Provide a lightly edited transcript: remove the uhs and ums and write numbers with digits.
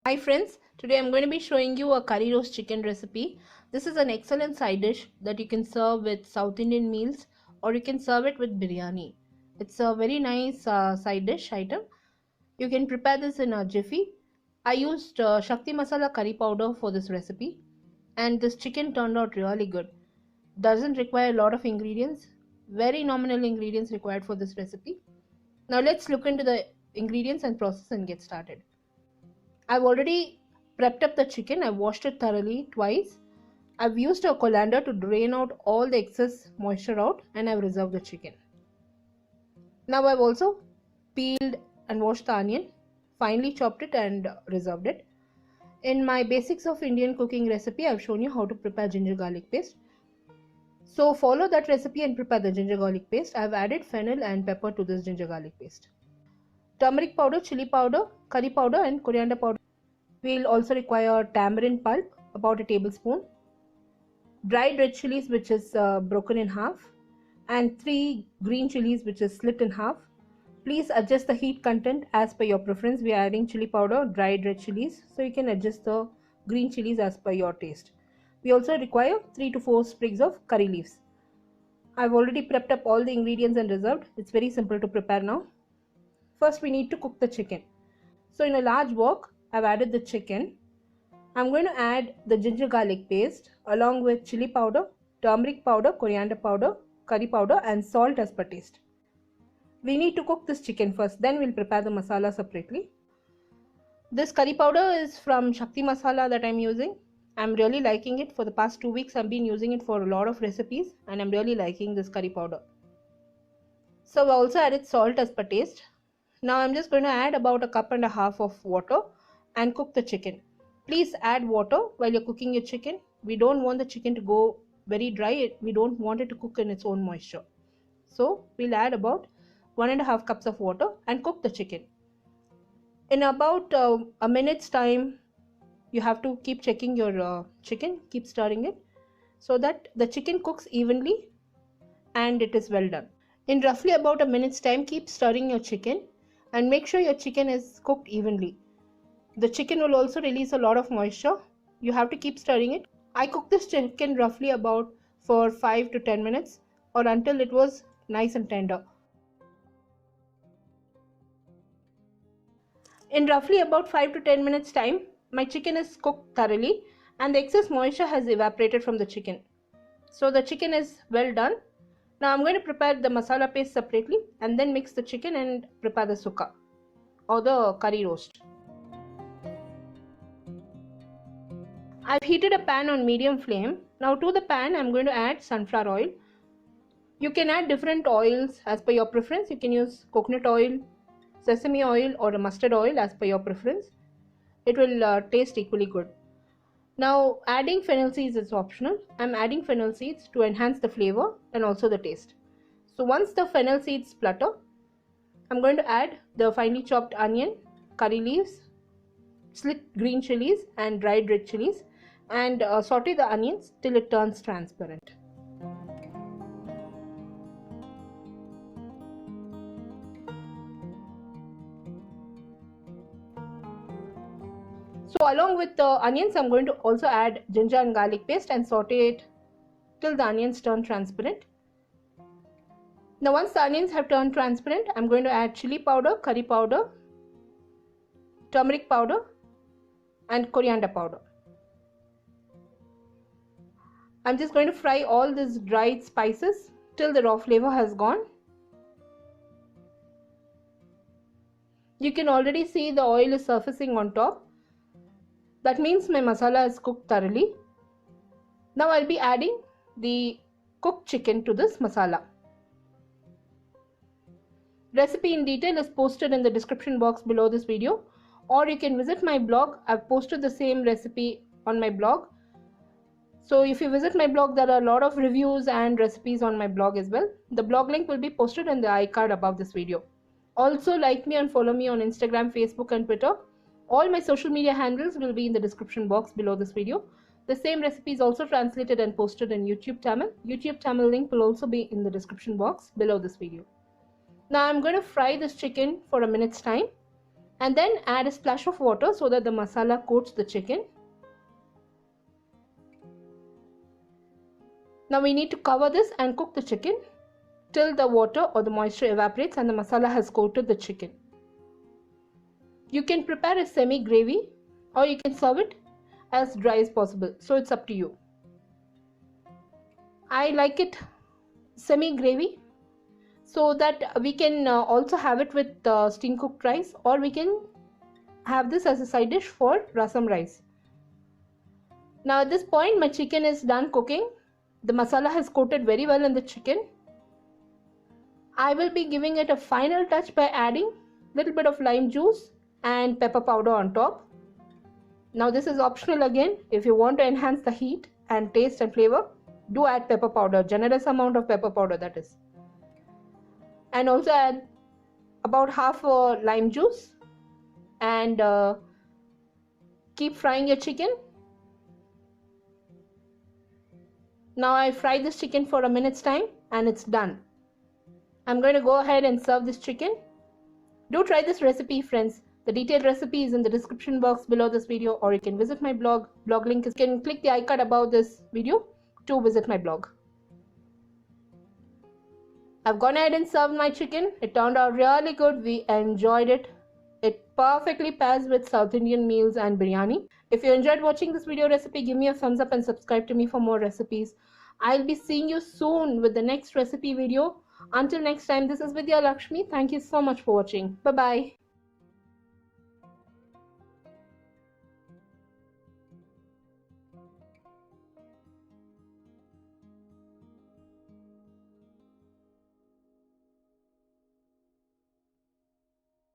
Hi friends, today I'm going to be showing you a curry roast chicken recipe. This is an excellent side dish that you can serve with South Indian meals or you can serve it with biryani. It's a very nice side dish item. You can prepare this in a jiffy. I used Sakthi Masala curry powder for this recipe and this chicken turned out really good. Doesn't require a lot of ingredients, very nominal ingredients required for this recipe. Now let's look into the ingredients and process and get started. I've already prepped up the chicken. I've washed it thoroughly twice. I've used a colander to drain out all the excess moisture out and I've reserved the chicken. Now I've also peeled and washed the onion, finely chopped it and reserved it. In my basics of Indian cooking recipe, I've shown you how to prepare ginger garlic paste. So follow that recipe and prepare the ginger garlic paste. I've added fennel and pepper to this ginger garlic paste. Turmeric powder, chili powder, curry powder and coriander powder. We'll also require tamarind pulp, about a tablespoon, dried red chilies which is broken in half, and 3 green chilies which is slit in half. Please adjust the heat content as per your preference. We are adding chili powder, dried red chilies, so you can adjust the green chilies as per your taste. We also require 3 to 4 sprigs of curry leaves. I've already prepped up all the ingredients and reserved. It's very simple to prepare now. First we need to cook the chicken. So in a large wok, I've added the chicken. I'm going to add the ginger garlic paste along with chili powder, turmeric powder, coriander powder, curry powder and salt as per taste. We need to cook this chicken first, then we'll prepare the masala separately. This curry powder is from Sakthi Masala that I'm using. I'm really liking it. For the past 2 weeks I've been using it for a lot of recipes and I'm really liking this curry powder. So I also added salt as per taste. Now I'm just going to add about 1.5 cups of water and cook the chicken. Please add water while you're cooking your chicken. We don't want the chicken to go very dry. We don't want it to cook in its own moisture. So we'll add about 1.5 cups of water and cook the chicken. In about a minute's time, you have to keep checking your chicken, keep stirring it so that the chicken cooks evenly and it is well done. In roughly about a minute's time, keep stirring your chicken and make sure your chicken is cooked evenly. The chicken will also release a lot of moisture. You have to keep stirring it. I cooked this chicken roughly about for 5 to 10 minutes or until it was nice and tender. In roughly about 5 to 10 minutes time, my chicken is cooked thoroughly and the excess moisture has evaporated from the chicken. So the chicken is well done. Now I'm going to prepare the masala paste separately and then mix the chicken and prepare the sukha or the curry roast. I've heated a pan on medium flame. Now to the pan I'm going to add sunflower oil. You can add different oils as per your preference. You can use coconut oil, sesame oil or a mustard oil as per your preference. It will taste equally good. Now adding fennel seeds is optional. I'm adding fennel seeds to enhance the flavor and also the taste. So once the fennel seeds splutter, I'm going to add the finely chopped onion, curry leaves, slit green chilies and dried red chilies and saute the onions till it turns transparent. So along with the onions, I'm going to also add ginger and garlic paste and saute it till the onions turn transparent. Now once the onions have turned transparent, I'm going to add chili powder, curry powder, turmeric powder and coriander powder. I'm just going to fry all these dried spices till the raw flavor has gone. You can already see the oil is surfacing on top. That means my masala is cooked thoroughly. Now I'll be adding the cooked chicken to this masala. Recipe in detail is posted in the description box below this video, or you can visit my blog. I've posted the same recipe on my blog. So if you visit my blog, there are a lot of reviews and recipes on my blog as well. The blog link will be posted in the iCard above this video. Also like me and follow me on Instagram, Facebook and Twitter. All my social media handles will be in the description box below this video. The same recipe is also translated and posted in YouTube Tamil. YouTube Tamil link will also be in the description box below this video. Now I'm going to fry this chicken for a minute's time. And then add a splash of water so that the masala coats the chicken. Now we need to cover this and cook the chicken till the water or the moisture evaporates and the masala has coated the chicken. You can prepare a semi gravy or you can serve it as dry as possible, so it's up to you. I like it semi gravy so that we can also have it with steam cooked rice, or we can have this as a side dish for rasam rice. Now at this point my chicken is done cooking. The masala has coated very well in the chicken. I will be giving it a final touch by adding a little bit of lime juice and pepper powder on top. Now this is optional again. If you want to enhance the heat and taste and flavor, do add pepper powder, generous amount of pepper powder that is. And also add about half a lime juice and keep frying your chicken. Now I fried this chicken for a minute's time and it's done. I'm going to go ahead and serve this chicken. Do try this recipe, friends. The detailed recipe is in the description box below this video, or you can visit my blog. Blog link is, you can click the icon above this video to visit my blog. I've gone ahead and served my chicken. It turned out really good. We enjoyed it. It perfectly pairs with South Indian meals and biryani. If you enjoyed watching this video recipe, give me a thumbs up and subscribe to me for more recipes. I'll be seeing you soon with the next recipe video. Until next time, this is Vidya Lakshmi. Thank you so much for watching. Bye-bye.